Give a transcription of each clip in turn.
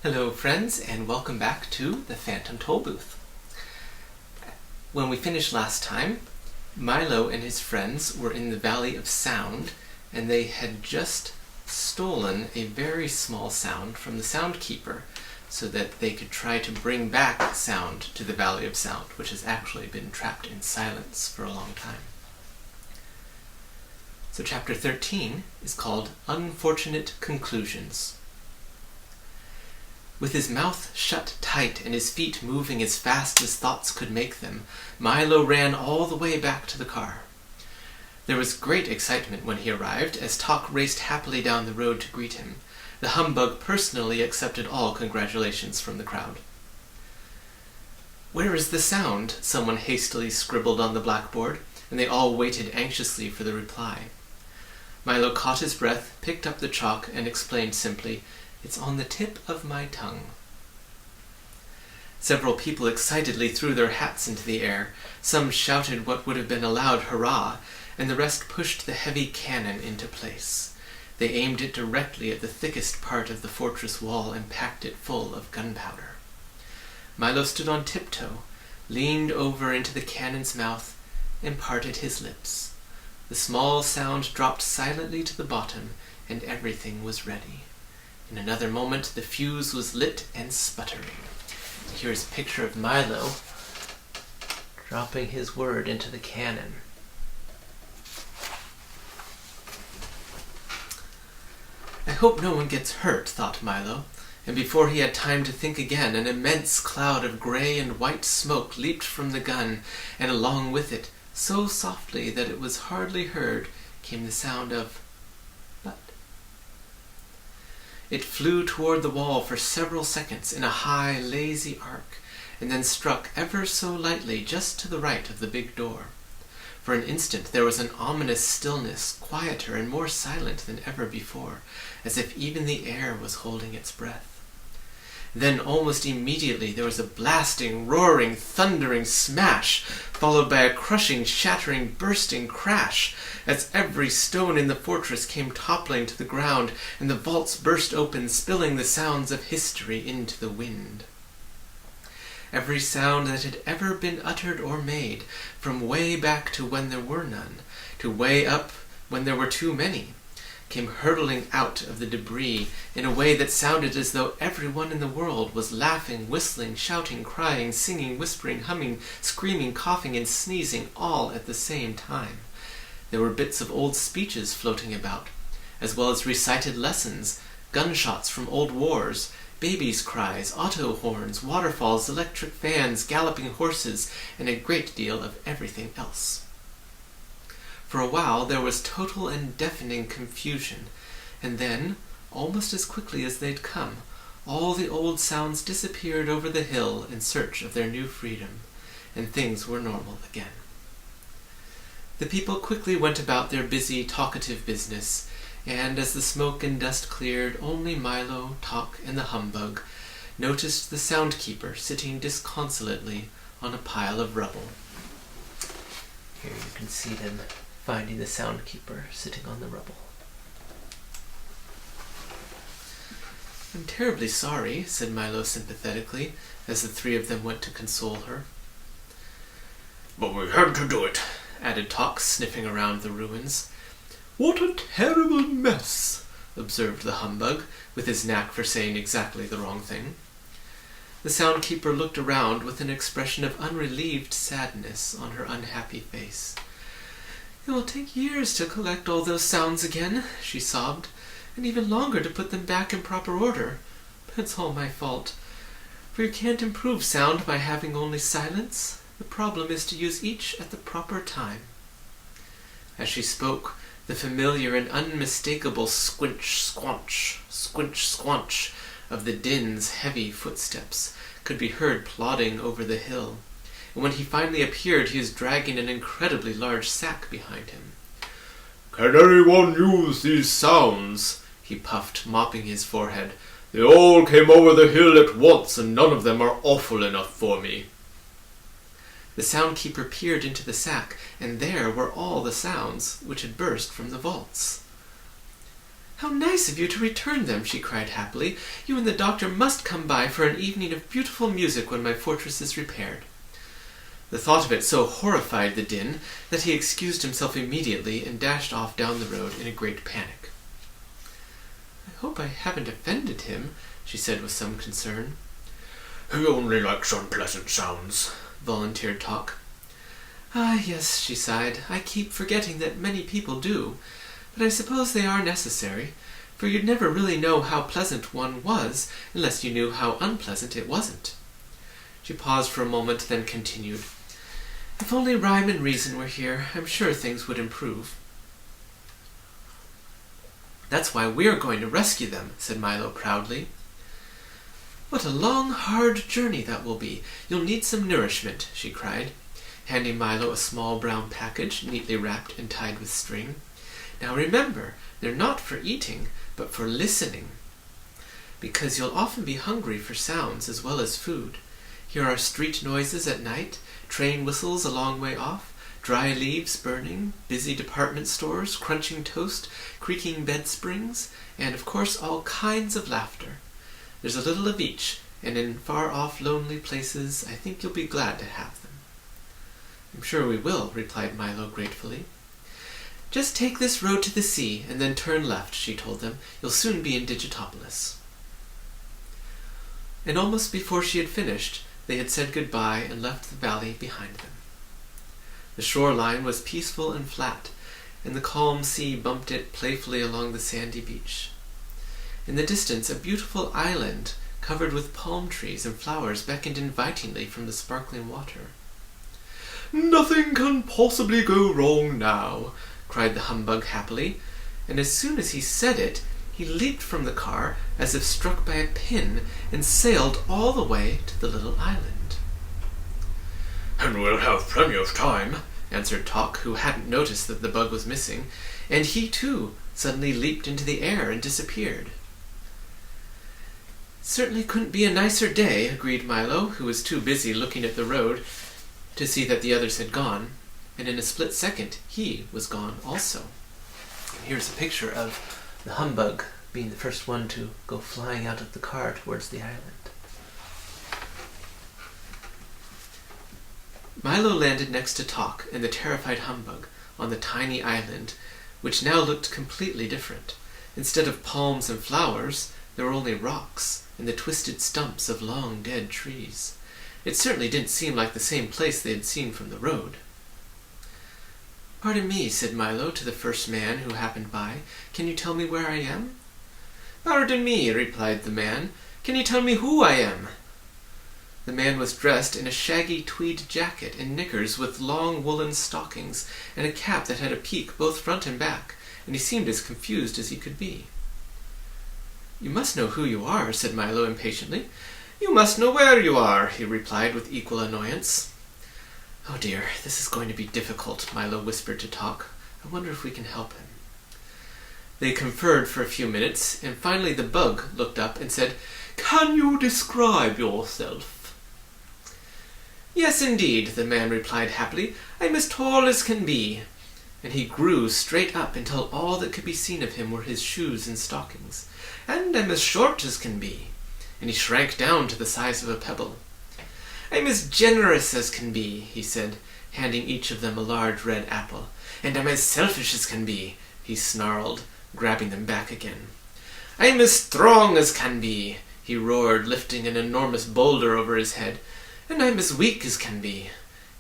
Hello friends, and welcome back to the Phantom Tollbooth. When we finished last time, Milo and his friends were in the Valley of Sound, and they had just stolen a very small sound from the Sound Keeper so that they could try to bring back sound to the Valley of Sound, which has actually been trapped in silence for a long time. So chapter 13 is called Unfortunate Conclusions. With his mouth shut tight and his feet moving as fast as thoughts could make them, Milo ran all the way back to the car. There was great excitement when he arrived, as Tock raced happily down the road to greet him. The humbug personally accepted all congratulations from the crowd. "Where is the sound?" someone hastily scribbled on the blackboard, and they all waited anxiously for the reply. Milo caught his breath, picked up the chalk, and explained simply, "It's on the tip of my tongue." Several people excitedly threw their hats into the air. Some shouted what would have been a loud hurrah, and the rest pushed the heavy cannon into place. They aimed it directly at the thickest part of the fortress wall and packed it full of gunpowder. Milo stood on tiptoe, leaned over into the cannon's mouth, and parted his lips. The small sound dropped silently to the bottom, and everything was ready. In another moment, the fuse was lit and sputtering. Here's a picture of Milo dropping his word into the cannon. "I hope no one gets hurt," thought Milo, and before he had time to think again, an immense cloud of gray and white smoke leaped from the gun, and along with it, so softly that it was hardly heard, came the sound of "but." It flew toward the wall for several seconds in a high, lazy arc, and then struck ever so lightly just to the right of the big door. For an instant there was an ominous stillness, quieter and more silent than ever before, as if even the air was holding its breath. Then almost immediately there was a blasting, roaring, thundering smash, followed by a crushing, shattering, bursting crash, as every stone in the fortress came toppling to the ground, and the vaults burst open, spilling the sounds of history into the wind. Every sound that had ever been uttered or made, from way back to when there were none, to way up when there were too many, came hurtling out of the debris in a way that sounded as though everyone in the world was laughing, whistling, shouting, crying, singing, whispering, humming, screaming, coughing, and sneezing all at the same time. There were bits of old speeches floating about, as well as recited lessons, gunshots from old wars, babies' cries, auto horns, waterfalls, electric fans, galloping horses, and a great deal of everything else. For a while there was total and deafening confusion, and then, almost as quickly as they'd come, all the old sounds disappeared over the hill in search of their new freedom, and things were normal again. The people quickly went about their busy, talkative business, and as the smoke and dust cleared, only Milo, Tock, and the humbug noticed the Sound Keeper sitting disconsolately on a pile of rubble. Here you can see them finding the Sound Keeper sitting on the rubble. "I'm terribly sorry," said Milo sympathetically, as the three of them went to console her. "But we had to do it," added Tock, sniffing around the ruins. "What a terrible mess," observed the humbug, with his knack for saying exactly the wrong thing. The Sound Keeper looked around with an expression of unrelieved sadness on her unhappy face. "It will take years to collect all those sounds again," she sobbed, "and even longer to put them back in proper order. But it's all my fault, for you can't improve sound by having only silence. The problem is to use each at the proper time." As she spoke, the familiar and unmistakable squinch, squanch of the din's heavy footsteps could be heard plodding over the hill, and when he finally appeared he was dragging an incredibly large sack behind him. "Can anyone use these sounds?" he puffed, mopping his forehead. "They all came over the hill at once, and none of them are awful enough for me." The Sound Keeper peered into the sack, and there were all the sounds which had burst from the vaults. "How nice of you to return them," she cried happily. "You and the doctor must come by for an evening of beautiful music when my fortress is repaired." The thought of it so horrified the Din that he excused himself immediately and dashed off down the road in a great panic. "I hope I haven't offended him," she said with some concern. "He only likes unpleasant sounds," volunteered Tock. "Ah, yes," she sighed. "I keep forgetting that many people do. But I suppose they are necessary, for you'd never really know how pleasant one was unless you knew how unpleasant it wasn't." She paused for a moment, then continued, "If only Rhyme and Reason were here, I'm sure things would improve." "That's why we're going to rescue them," said Milo proudly. "What a long, hard journey that will be. You'll need some nourishment," she cried, handing Milo a small brown package neatly wrapped and tied with string. "Now remember, they're not for eating, but for listening. Because you'll often be hungry for sounds as well as food. Here are street noises at night, train whistles a long way off, dry leaves burning, busy department stores, crunching toast, creaking bed springs, and of course all kinds of laughter. There's a little of each, and in far-off lonely places I think you'll be glad to have them." "I'm sure we will," replied Milo gratefully. "Just take this road to the sea, and then turn left," she told them. "You'll soon be in Digitopolis." And almost before she had finished, they had said goodbye and left the valley behind them. The shoreline was peaceful and flat, and the calm sea bumped it playfully along the sandy beach. In the distance, a beautiful island covered with palm trees and flowers beckoned invitingly from the sparkling water. "Nothing can possibly go wrong now," cried the humbug happily, and as soon as he said it, he leaped from the car as if struck by a pin and sailed all the way to the little island. "And we'll have plenty of time," answered Tock, who hadn't noticed that the bug was missing, and he too suddenly leaped into the air and disappeared. "Certainly couldn't be a nicer day," agreed Milo, who was too busy looking at the road to see that the others had gone, and in a split second he was gone also. And here's a picture of the humbug being the first one to go flying out of the car towards the island. Milo landed next to Tock and the terrified humbug on the tiny island, which now looked completely different. Instead of palms and flowers, there were only rocks and the twisted stumps of long dead trees. It certainly didn't seem like the same place they had seen from the road. "Pardon me," said Milo to the first man who happened by. "Can you tell me where I am?" "Pardon me," replied the man. "Can you tell me who I am?" The man was dressed in a shaggy tweed jacket and knickers with long woolen stockings, and a cap that had a peak both front and back, and he seemed as confused as he could be. "You must know who you are," said Milo impatiently. "You must know where you are," he replied with equal annoyance. "Oh dear, this is going to be difficult," Milo whispered to Tock. "I wonder if we can help him." They conferred for a few minutes, and finally the bug looked up and said, "Can you describe yourself?" "Yes, indeed," the man replied happily. "I'm as tall as can be." And he grew straight up until all that could be seen of him were his shoes and stockings. "And I'm as short as can be." And he shrank down to the size of a pebble. "I'm as generous as can be," he said, handing each of them a large red apple. "And I'm as selfish as can be," he snarled, grabbing them back again. "I'm as strong as can be," he roared, lifting an enormous boulder over his head. "And I'm as weak as can be,"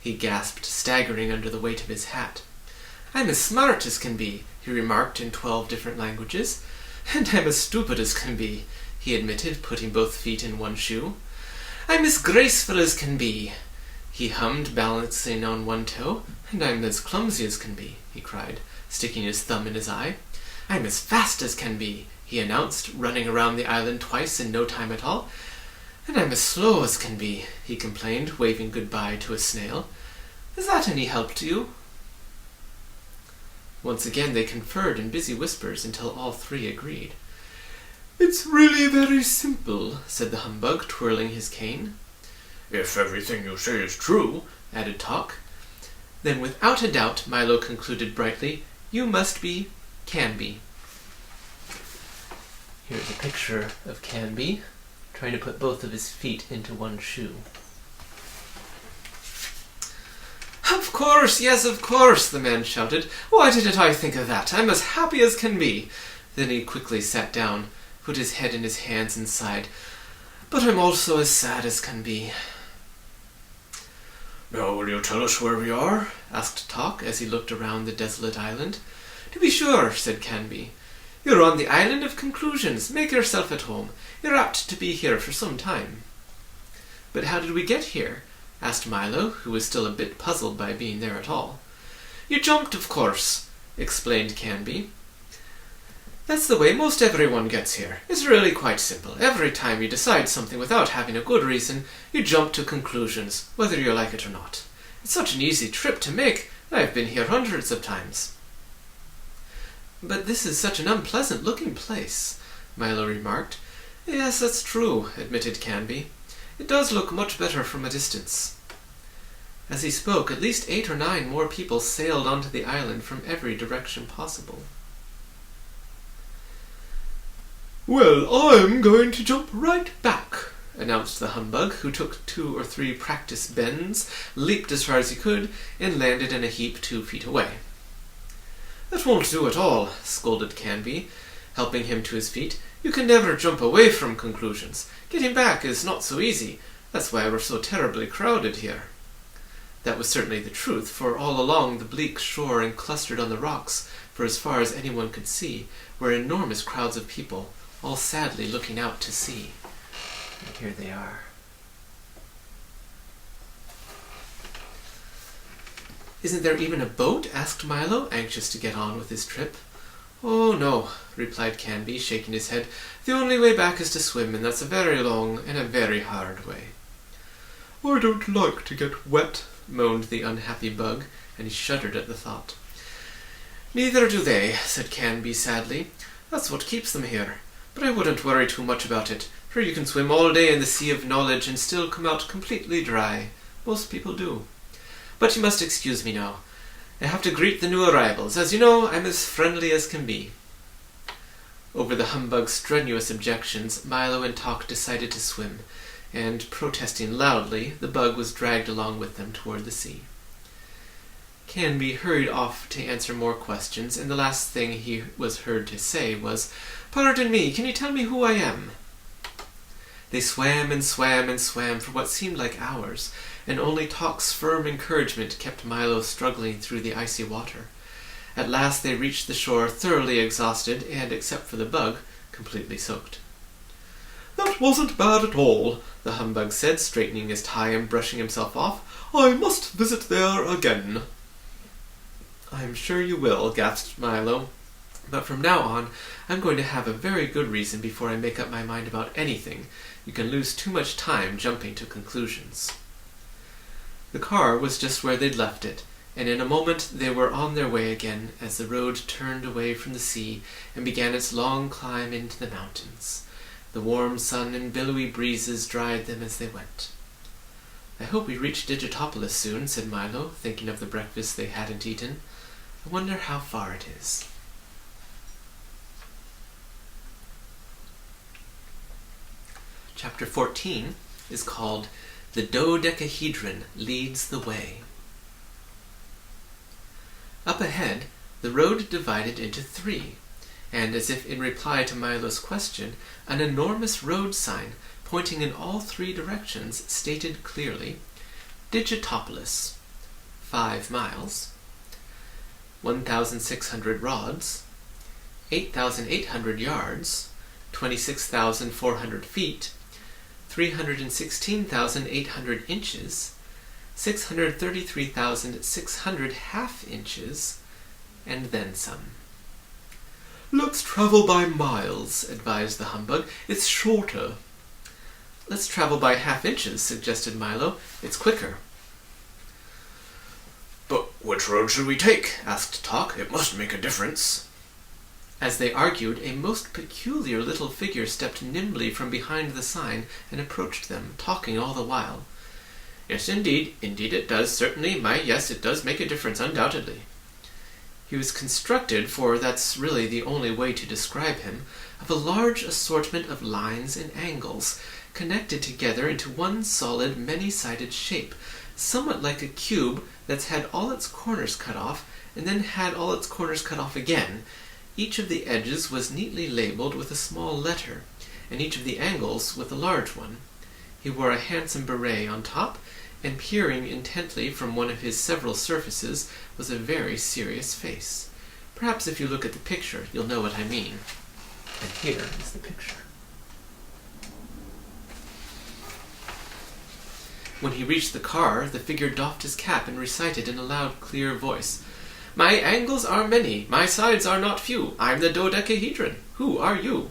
he gasped, staggering under the weight of his hat. "I'm as smart as can be," he remarked in 12 different languages. "And I'm as stupid as can be," he admitted, putting both feet in one shoe. "I'm as graceful as can be," he hummed, balancing on one toe. "And I'm as clumsy as can be," he cried, sticking his thumb in his eye. "I'm as fast as can be," he announced, running around the island twice in no time at all. "And I'm as slow as can be," he complained, waving goodbye to a snail. "Is that any help to you?" Once again they conferred in busy whispers until all three agreed. "It's really very simple," said the humbug, twirling his cane. "If everything you say is true," added Tock. "Then without a doubt," Milo concluded brightly, "you must be Canby." Here's a picture of Canby trying to put both of his feet into one shoe. "Of course, yes, of course," the man shouted. "Why didn't I think of that? I'm as happy as can be." Then he quickly sat down, put his head in his hands and sighed. "But I'm also as sad as can be." Now will you tell us where we are? asked Tock as he looked around the desolate island. "To be sure," said Canby. "You're on the island of conclusions. Make yourself at home. You're apt to be here for some time." "But how did we get here?" asked Milo, who was still a bit puzzled by being there at all. "You jumped, of course," explained Canby. "That's the way most everyone gets here. It's really quite simple. Every time you decide something without having a good reason, you jump to conclusions, whether you like it or not. It's such an easy trip to make. I've been here hundreds of times." "But this is such an unpleasant-looking place," Milo remarked. "Yes, that's true," admitted Canby. "It does look much better from a distance." As he spoke, at least 8 or 9 more people sailed onto the island from every direction possible. "Well, I'm going to jump right back," announced the humbug, who took 2 or 3 practice bends, leaped as far as he could, and landed in a heap 2 feet away. "That won't do at all," scolded Canby, helping him to his feet. "You can never jump away from conclusions. Getting back is not so easy. That's why we're so terribly crowded here." That was certainly the truth, for all along the bleak shore and clustered on the rocks, for as far as anyone could see, were enormous crowds of people, all sadly looking out to sea. And here they are. "Isn't there even a boat?" asked Milo, anxious to get on with his trip. "Oh, no," replied Canby, shaking his head. "The only way back is to swim, and that's a very long and a very hard way." "I don't like to get wet," moaned the unhappy bug, and he shuddered at the thought. "Neither do they," said Canby sadly. "That's what keeps them here. But I wouldn't worry too much about it, for you can swim all day in the sea of knowledge and still come out completely dry. Most people do. But you must excuse me now. I have to greet the new arrivals. As you know, I'm as friendly as can be." Over the humbug's strenuous objections, Milo and Tock decided to swim, and, protesting loudly, the bug was dragged along with them toward the sea. Canby hurried off to answer more questions, and the last thing he was heard to say was, "Pardon me, can you tell me who I am?" They swam and swam and swam for what seemed like hours, and only Tock's firm encouragement kept Milo struggling through the icy water. At last they reached the shore thoroughly exhausted and, except for the bug, completely soaked. "That wasn't bad at all," the humbug said, straightening his tie and brushing himself off. "I must visit there again." "I'm sure you will," gasped Milo. "But from now on, I'm going to have a very good reason before I make up my mind about anything. You can lose too much time jumping to conclusions." The car was just where they'd left it, and in a moment they were on their way again as the road turned away from the sea and began its long climb into the mountains. The warm sun and billowy breezes dried them as they went. "I hope we reach Digitopolis soon," said Milo, thinking of the breakfast they hadn't eaten. "I wonder how far it is." Chapter 14 is called "The Dodecahedron Leads the Way." Up ahead, the road divided into 3, and as if in reply to Milo's question, an enormous road sign pointing in all 3 directions stated clearly, "Digitopolis, 5 miles, 1,600 rods, 8,800 yards, 26,400 feet, 316,800 inches, 633,600 half inches, and then some." "Let's travel by miles," advised the humbug. "It's shorter." "Let's travel by half inches," suggested Milo. "It's quicker." "But which road should we take?" asked Tock. "It must make a difference." As they argued, a most peculiar little figure stepped nimbly from behind the sign and approached them, talking all the while. "Yes, indeed it does, certainly. Yes, it does make a difference, undoubtedly." He was constructed, for that's really the only way to describe him, of a large assortment of lines and angles, connected together into one solid, many-sided shape, somewhat like a cube that's had all its corners cut off, and then had all its corners cut off again. Each of the edges was neatly labeled with a small letter, and each of the angles with a large one. He wore a handsome beret on top, and peering intently from one of his several surfaces was a very serious face. Perhaps if you look at the picture, you'll know what I mean. And here is the picture. When he reached the car, the figure doffed his cap and recited in a loud, clear voice, "My angles are many, my sides are not few. I'm the dodecahedron. Who are you?"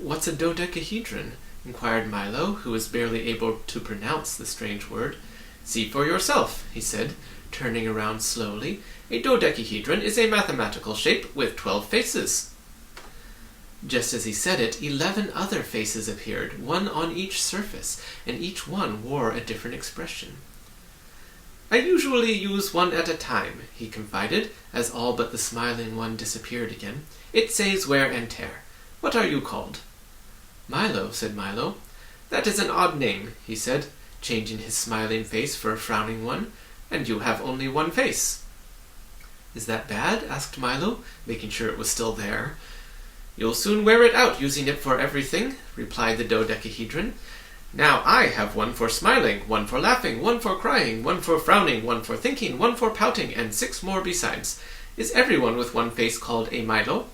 "What's a dodecahedron?" inquired Milo, who was barely able to pronounce the strange word. "See for yourself," he said, turning around slowly. "A dodecahedron is a mathematical shape with 12 faces." Just as he said it, 11 other faces appeared, one on each surface, and each one wore a different expression. "I usually use one at a time," he confided, as all but the smiling one disappeared again. "It saves wear and tear. What are you called?" "Milo," said Milo. "That is an odd name," he said, changing his smiling face for a frowning one. "And you have only one face." "Is that bad?" asked Milo, making sure it was still there. "You'll soon wear it out using it for everything," replied the dodecahedron. "Now I have one for smiling, one for laughing, one for crying, one for frowning, one for thinking, one for pouting, and 6 more besides. Is everyone with one face called a Milo?"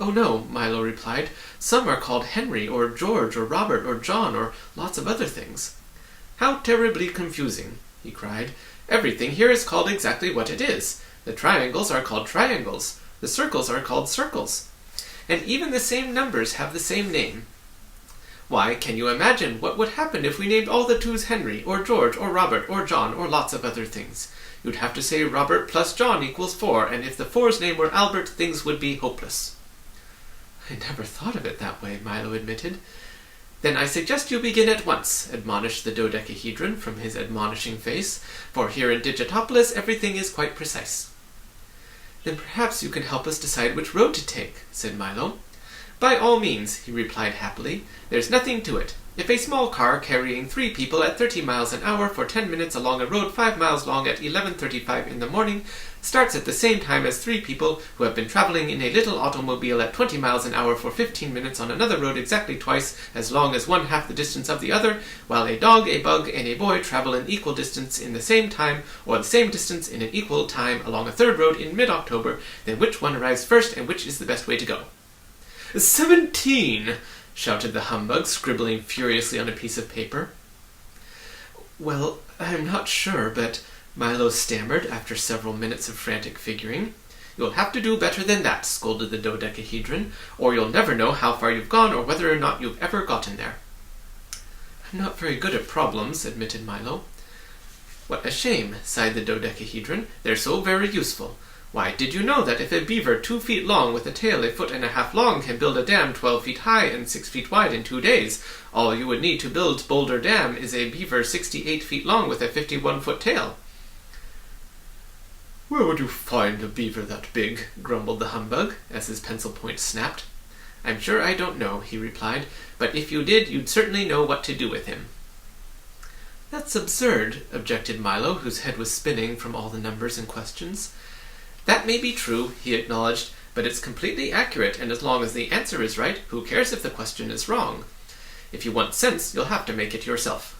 "Oh no," Milo replied. "Some are called Henry, or George, or Robert, or John, or lots of other things." "How terribly confusing," he cried. "Everything here is called exactly what it is. The triangles are called triangles. The circles are called circles. And even the same numbers have the same name. Why, can you imagine what would happen if we named all the 2's Henry, or George, or Robert, or John, or lots of other things? You'd have to say Robert plus John equals 4, and if the 4's name were Albert, things would be hopeless." "I never thought of it that way," Milo admitted. "Then I suggest you begin at once," admonished the dodecahedron from his admonishing face, "for here in Digitopolis everything is quite precise." "Then perhaps you can help us decide which road to take," said Milo. "By all means," he replied happily. "There's nothing to it. If a small car carrying 3 people at 30 miles an hour for 10 minutes along a road 5 miles long at 11:35 in the morning starts at the same time as 3 people who have been traveling in a little automobile at 20 miles an hour for 15 minutes on another road exactly twice as long as 1/2 the distance of the other, while a dog, a bug, and a boy travel an equal distance in the same time, or the same distance in an equal time along a third road in mid-October, then which one arrives first and which is the best way to go?" 17! shouted the humbug, scribbling furiously on a piece of paper. "Well, I'm not sure, but," Milo stammered after several minutes of frantic figuring. "You'll have to do better than that," scolded the dodecahedron, "or you'll never know how far you've gone or whether or not you've ever gotten there." "I'm not very good at problems," admitted Milo. "What a shame," sighed the dodecahedron. "They're so very useful. Why, did you know that if a beaver 2 feet long with a tail 1.5 feet long can build a dam 12 feet high and 6 feet wide in 2 days, all you would need to build Boulder Dam is a beaver 68 feet long with a 51-foot tail?" "Where would you find a beaver that big?" grumbled the humbug, as his pencil point snapped. "I'm sure I don't know," he replied, "but if you did, you'd certainly know what to do with him." "That's absurd," objected Milo, whose head was spinning from all the numbers and questions. "That may be true," he acknowledged, "but it's completely accurate, and as long as the answer is right, who cares if the question is wrong? If you want sense, you'll have to make it yourself."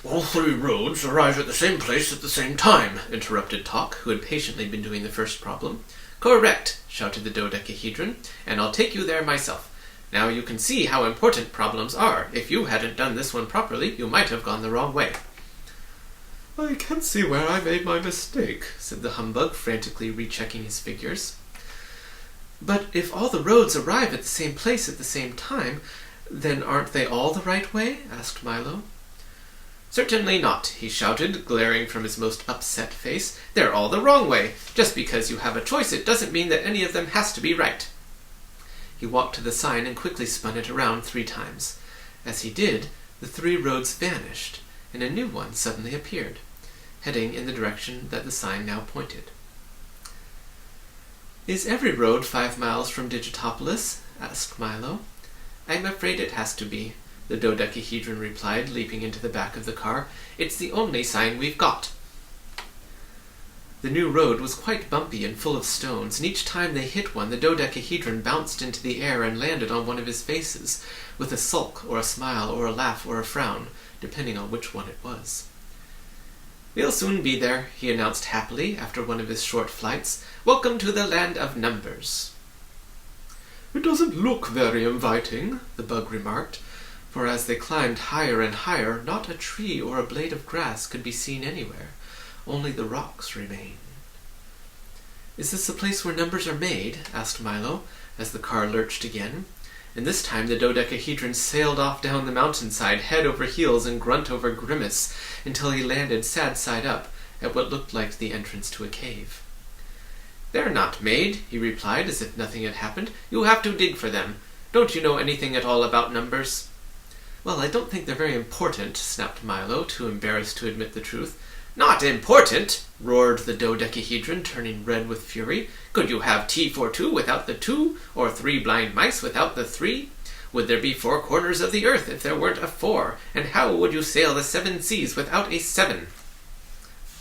"All 3 roads arrive at the same place at the same time," interrupted Talk, who had patiently been doing the first problem. "Correct," shouted the dodecahedron, "and I'll take you there myself. Now you can see how important problems are. If you hadn't done this one properly, you might have gone the wrong way." "I can't see where I made my mistake," said the humbug, frantically rechecking his figures. "But if all the roads arrive at the same place at the same time, then aren't they all the right way?" asked Milo. "Certainly not," he shouted, glaring from his most upset face. "They're all the wrong way. Just because you have a choice, it doesn't mean that any of them has to be right." He walked to the sign and quickly spun it around 3 times. As he did, the 3 roads vanished, and a new one suddenly appeared, heading in the direction that the sign now pointed. "Is every road 5 miles from Digitopolis?" asked Milo. "I'm afraid it has to be," the dodecahedron replied, leaping into the back of the car. "It's the only sign we've got." The new road was quite bumpy and full of stones, and each time they hit one, the dodecahedron bounced into the air and landed on one of his faces, with a sulk or a smile or a laugh or a frown, depending on which one it was. "We'll soon be there," he announced happily after one of his short flights. "Welcome to the land of numbers." "It doesn't look very inviting," the bug remarked, for as they climbed higher and higher, not a tree or a blade of grass could be seen anywhere. Only the rocks remained. "Is this the place where numbers are made?" asked Milo, as the car lurched again. And this time the dodecahedron sailed off down the mountainside, head over heels and grunt over grimace, until he landed sad side up at what looked like the entrance to a cave. "They're not made," he replied, as if nothing had happened. "You have to dig for them. Don't you know anything at all about numbers?" "Well, I don't think they're very important," snapped Milo, too embarrassed to admit the truth. "Not important!" roared the dodecahedron, turning red with fury. "Could you have tea for 2 without the 2, or 3 blind mice without the 3? Would there be 4 corners of the earth if there weren't a 4? And how would you sail the 7 seas without a 7?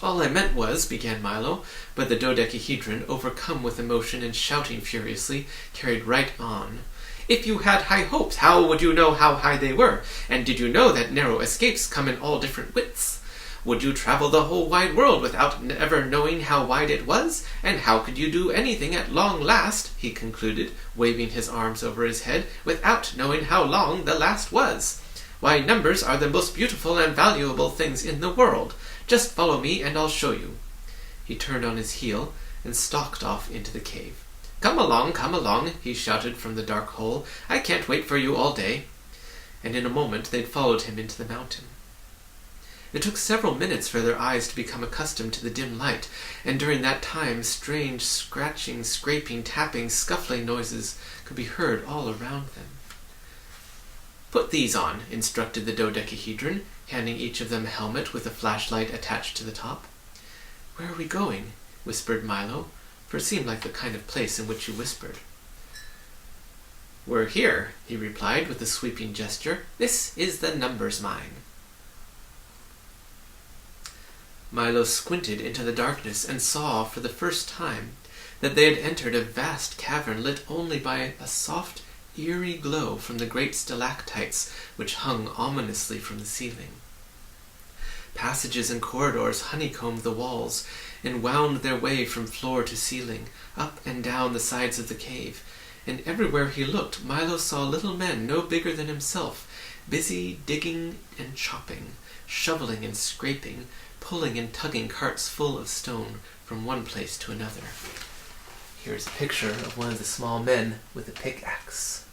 "All I meant was," began Milo, but the dodecahedron, overcome with emotion and shouting furiously, carried right on. "If you had high hopes, how would you know how high they were? And did you know that narrow escapes come in all different widths? Would you travel the whole wide world without ever knowing how wide it was? And how could you do anything at long last," he concluded, waving his arms over his head, "without knowing how long the last was? Why, numbers are the most beautiful and valuable things in the world. Just follow me and I'll show you." He turned on his heel and stalked off into the cave. Come along," he shouted from the dark hole. "I can't wait for you all day." And in a moment they'd followed him into the mountain. It took several minutes for their eyes to become accustomed to the dim light, and during that time strange scratching, scraping, tapping, scuffling noises could be heard all around them. "Put these on," instructed the dodecahedron, handing each of them a helmet with a flashlight attached to the top. "Where are we going?" whispered Milo, for it seemed like the kind of place in which you whispered. "We're here," he replied with a sweeping gesture. "This is the numbers mine." Milo squinted into the darkness and saw, for the first time, that they had entered a vast cavern lit only by a soft, eerie glow from the great stalactites which hung ominously from the ceiling. Passages and corridors honeycombed the walls and wound their way from floor to ceiling, up and down the sides of the cave, and everywhere he looked Milo saw little men no bigger than himself, busy digging and chopping, shoveling and scraping, pulling and tugging carts full of stone from one place to another. Here's a picture of one of the small men with a pickaxe.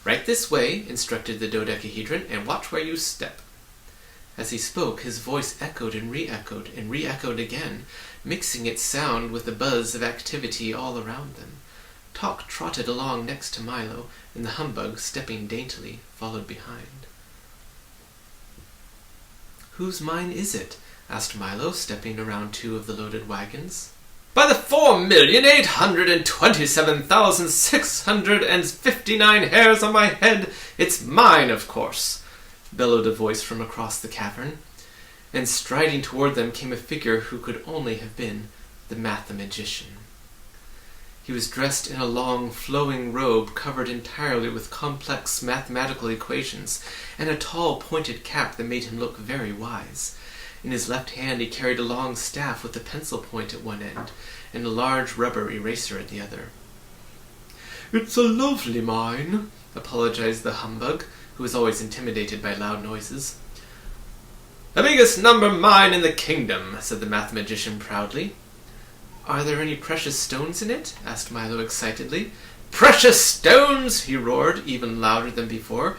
"Right this way," instructed the dodecahedron, "and watch where you step." As he spoke, his voice echoed and re-echoed again, mixing its sound with the buzz of activity all around them. Talk trotted along next to Milo, and the humbug, stepping daintily, followed behind. "Whose mine is it?" asked Milo, stepping around 2 of the loaded wagons. "By the 4,827,659 hairs on my head, it's mine, of course," bellowed a voice from across the cavern, and striding toward them came a figure who could only have been the mathematician. He was dressed in a long, flowing robe covered entirely with complex mathematical equations, and a tall, pointed cap that made him look very wise. In his left hand he carried a long staff with a pencil point at one end, and a large rubber eraser at the other. "It's a lovely mine," apologized the humbug, who was always intimidated by loud noises. "The biggest number mine in the kingdom," said the mathematician proudly. "Are there any precious stones in it?" asked Milo excitedly. "Precious stones!" he roared, even louder than before,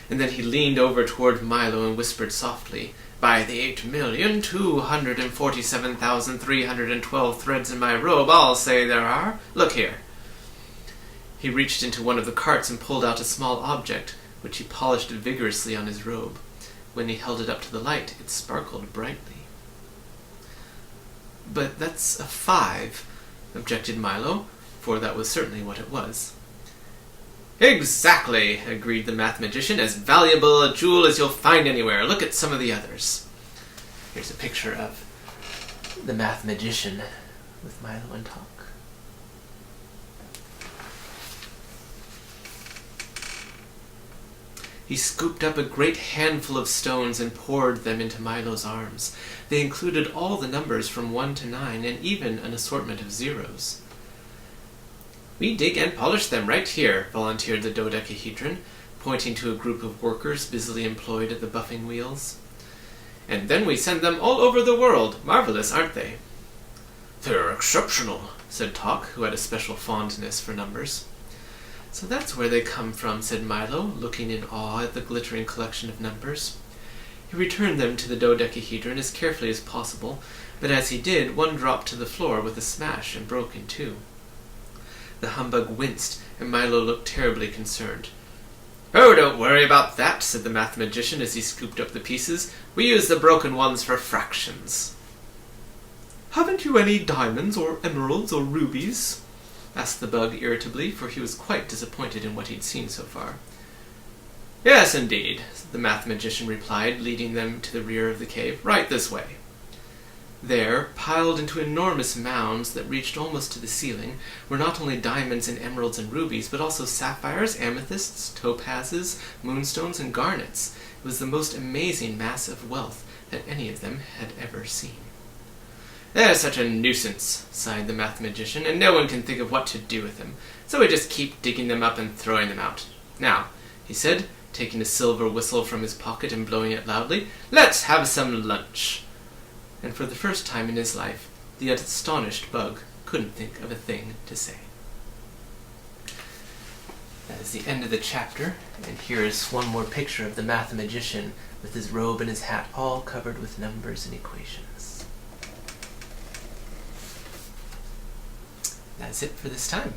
and then he leaned over toward Milo and whispered softly, "By the 8,247,312 threads in my robe, I'll say there are. Look here." He reached into one of the carts and pulled out a small object, which he polished vigorously on his robe. When he held it up to the light, it sparkled brightly. But that's a 5, objected Milo, for that was certainly what it was. Exactly, agreed the mathematician. As valuable a jewel as you'll find anywhere. Look at some of the others. Here's a picture of the mathematician with Milo and Talk. He scooped up a great handful of stones and poured them into Milo's arms. They included all the numbers from 1 to 9 and even an assortment of zeros. We dig and polish them right here, volunteered the dodecahedron, pointing to a group of workers busily employed at the buffing wheels. And then we send them all over the world. Marvelous, aren't they? They're exceptional, said Talk, who had a special fondness for numbers. So that's where they come from, said Milo, looking in awe at the glittering collection of numbers. He returned them to the dodecahedron as carefully as possible, but as he did, one dropped to the floor with a smash and broke in two. The humbug winced, and Milo looked terribly concerned. Oh, don't worry about that, said the mathematician as he scooped up the pieces. We use the broken ones for fractions. Haven't you any diamonds or emeralds or rubies? Asked the bug irritably, for he was quite disappointed in what he'd seen so far. Yes, indeed, the mathematician replied, leading them to the rear of the cave. Right this way. There, piled into enormous mounds that reached almost to the ceiling, were not only diamonds and emeralds and rubies, but also sapphires, amethysts, topazes, moonstones, and garnets. It was the most amazing mass of wealth that any of them had ever seen. They're such a nuisance, sighed the mathematician, and no one can think of what to do with them, so we just keep digging them up and throwing them out. Now, he said, taking a silver whistle from his pocket and blowing it loudly, let's have some lunch. And for the first time in his life, the astonished bug couldn't think of a thing to say. That is the end of the chapter, and here is one more picture of the mathematician with his robe and his hat all covered with numbers and equations. That's it for this time.